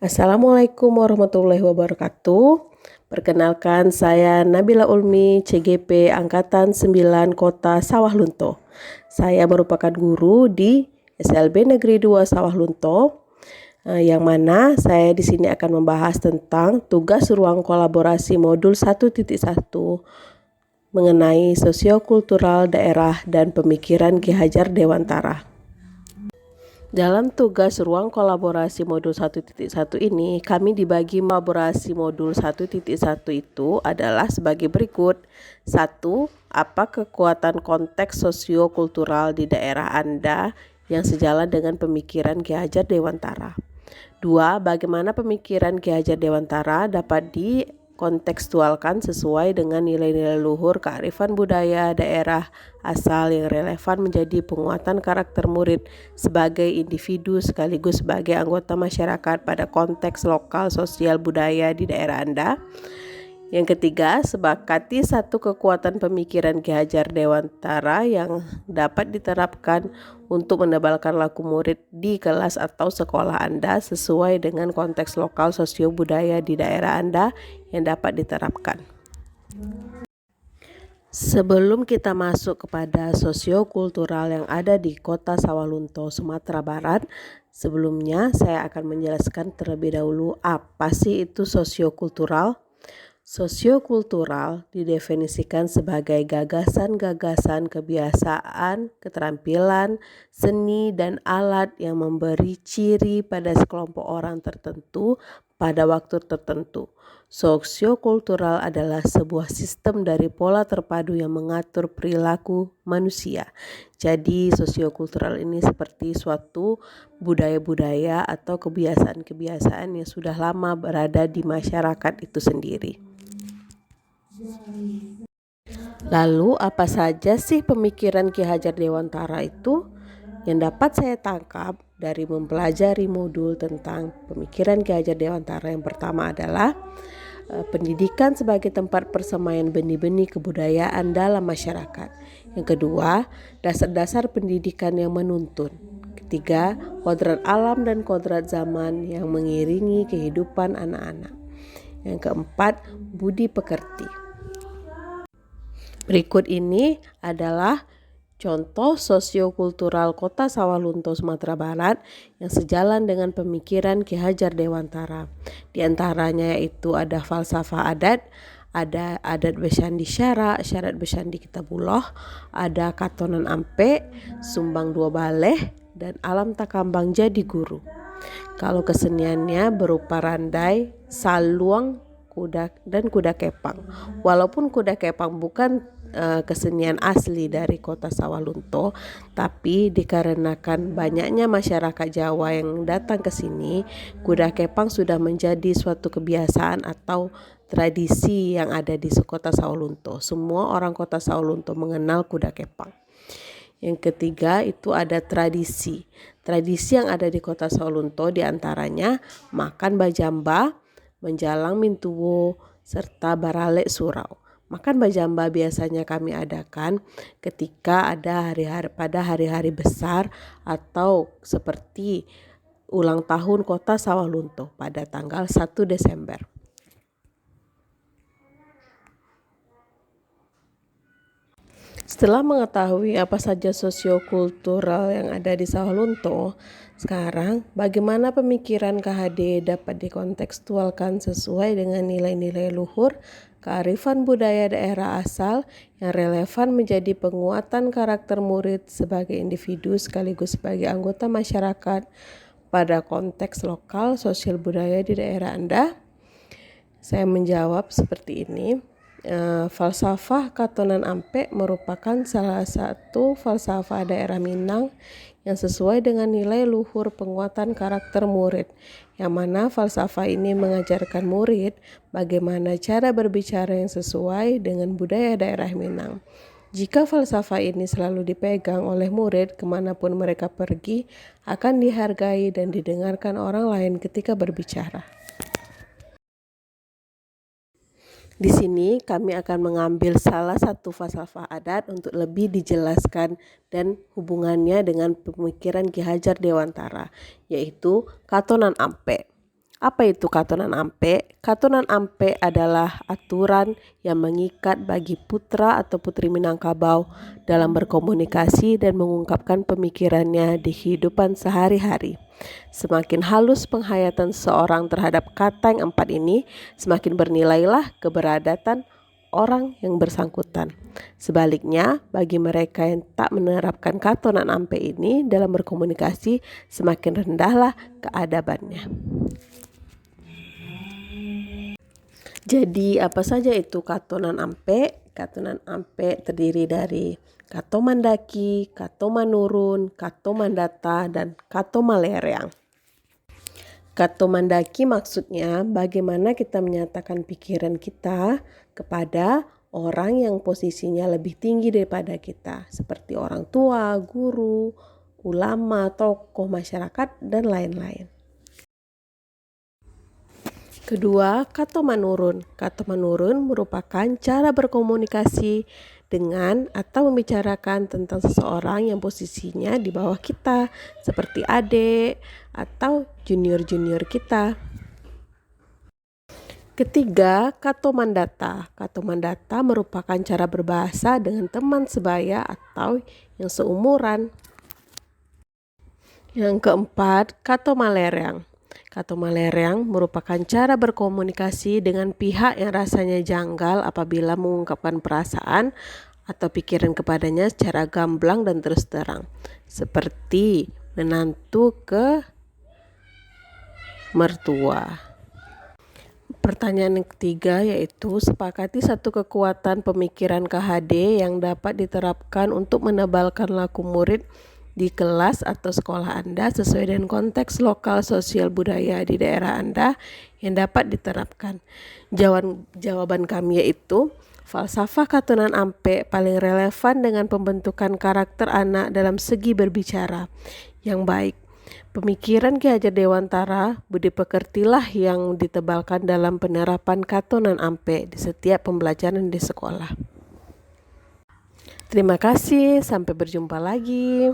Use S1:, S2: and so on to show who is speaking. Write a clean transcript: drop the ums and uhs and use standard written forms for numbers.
S1: Assalamualaikum warahmatullahi wabarakatuh. Perkenalkan, saya Nabila Ulmi, CGP Angkatan 9 Kota Sawah Lunto. Saya merupakan guru di SLB Negeri 2 Sawah Lunto, yang mana saya di sini akan membahas tentang tugas ruang kolaborasi modul 1.1 mengenai sosiokultural daerah dan pemikiran Ki Hajar Dewantara. Dalam tugas ruang kolaborasi modul 1.1 ini, kami dibagi kolaborasi modul 1.1 itu adalah sebagai berikut. 1. Apa kekuatan konteks sosiokultural di daerah Anda yang sejalan dengan pemikiran Ki Hajar Dewantara. 2. Bagaimana pemikiran Ki Hajar Dewantara dapat dikontekstualkan sesuai dengan nilai-nilai luhur kearifan budaya daerah asal yang relevan menjadi penguatan karakter murid sebagai individu sekaligus sebagai anggota masyarakat pada konteks lokal sosial budaya di daerah Anda. Yang ketiga, sepakati satu kekuatan pemikiran Ki Hajar Dewantara yang dapat diterapkan untuk menebalkan laku murid di kelas atau sekolah Anda sesuai dengan konteks lokal sosio budaya di daerah Anda yang dapat diterapkan. Sebelum kita masuk kepada sosiokultural yang ada di Kota Sawah Lunto, Sumatera Barat, sebelumnya saya akan menjelaskan terlebih dahulu apa sih itu sosiokultural. Sosiokultural didefinisikan sebagai gagasan-gagasan, kebiasaan, keterampilan, seni, dan alat yang memberi ciri pada sekelompok orang tertentu pada waktu tertentu. Sosiokultural adalah sebuah sistem dari pola terpadu yang mengatur perilaku manusia. Jadi sosiokultural ini seperti suatu budaya-budaya atau kebiasaan-kebiasaan yang sudah lama berada di masyarakat itu sendiri. Lalu apa saja sih pemikiran Ki Hajar Dewantara itu? Yang dapat saya tangkap dari mempelajari modul tentang pemikiran Ki Hajar Dewantara, yang pertama adalah pendidikan sebagai tempat persemaian benih-benih kebudayaan dalam masyarakat. Yang kedua, dasar-dasar pendidikan yang menuntun. Ketiga, kodrat alam dan kodrat zaman yang mengiringi kehidupan anak-anak. Yang keempat, budi pekerti. Berikut ini adalah contoh sosiokultural Kota Sawah Lunto, Sumatera Barat yang sejalan dengan pemikiran Ki Hajar Dewantara. Di antaranya yaitu ada falsafah adat, ada adat besyandi syarat besyandi Kitabullah, ada katonan ampe, sumbang dua baleh, dan alam takambang jadi guru. Kalau keseniannya berupa randai, saluang, kuda kepang. Walaupun kuda kepang bukan kesenian asli dari Kota Sawah Lunto, tapi dikarenakan banyaknya masyarakat Jawa yang datang ke sini, kuda kepang sudah menjadi suatu kebiasaan atau tradisi yang ada di Kota Sawah Lunto. Semua orang Kota Sawah Lunto mengenal kuda kepang. Yang ketiga itu ada tradisi. Tradisi yang ada di Kota Sawah Lunto diantaranya makan bajamba, menjalang mintuwo, serta baralek surau. Makan bajamba biasanya kami adakan ketika ada hari-hari besar atau seperti ulang tahun Kota Sawah Lunto pada tanggal 1 Desember. Setelah mengetahui apa saja sosiokultural yang ada di Sawah Lunto, sekarang bagaimana pemikiran KHD dapat dikontekstualkan sesuai dengan nilai-nilai luhur kearifan budaya daerah asal yang relevan menjadi penguatan karakter murid sebagai individu sekaligus sebagai anggota masyarakat pada konteks lokal sosial budaya di daerah Anda? Saya menjawab seperti ini. Falsafah katonan ampe merupakan salah satu falsafah daerah Minang yang sesuai dengan nilai luhur penguatan karakter murid, yang mana falsafah ini mengajarkan murid bagaimana cara berbicara yang sesuai dengan budaya daerah Minang. Jika falsafah ini selalu dipegang oleh murid kemanapun mereka pergi, akan dihargai dan didengarkan orang lain ketika berbicara. Di sini kami akan mengambil salah satu falsafah adat untuk lebih dijelaskan dan hubungannya dengan pemikiran Ki Hajar Dewantara, yaitu katonan ampe. Apa itu katonan ampe? Katonan ampe adalah aturan yang mengikat bagi putra atau putri Minangkabau dalam berkomunikasi dan mengungkapkan pemikirannya di kehidupan sehari-hari. Semakin halus penghayatan seorang terhadap kata yang empat ini, semakin bernilailah keberadaan orang yang bersangkutan. Sebaliknya, bagi mereka yang tak menerapkan katonan ampe ini dalam berkomunikasi, semakin rendahlah keadabannya. Jadi apa saja itu katonan ampe? Katonan ampe terdiri dari kato mandaki, kato manurun, kato mandata, dan kato malereang. Kato mandaki maksudnya bagaimana kita menyatakan pikiran kita kepada orang yang posisinya lebih tinggi daripada kita, seperti orang tua, guru, ulama, tokoh masyarakat, dan lain-lain. Kedua, kato manurun. Kato manurun merupakan cara berkomunikasi dengan atau membicarakan tentang seseorang yang posisinya di bawah kita, seperti adik atau junior-junior kita. Ketiga, kato mandata. Kato mandata merupakan cara berbahasa dengan teman sebaya atau yang seumuran. Yang keempat, kato malereang. Kato malereang merupakan cara berkomunikasi dengan pihak yang rasanya janggal apabila mengungkapkan perasaan atau pikiran kepadanya secara gamblang dan terus terang, seperti menantu ke mertua. Pertanyaan yang ketiga yaitu sepakati satu kekuatan pemikiran KHD yang dapat diterapkan untuk menebalkan laku murid di kelas atau sekolah Anda sesuai dengan konteks lokal sosial budaya di daerah Anda yang dapat diterapkan. Jawaban kami yaitu falsafah katonan ampe paling relevan dengan pembentukan karakter anak dalam segi berbicara yang baik. Pemikiran Ki Hajar Dewantara budi pekertilah yang ditebalkan dalam penerapan katonan ampe di setiap pembelajaran di sekolah. Terima kasih, sampai berjumpa lagi.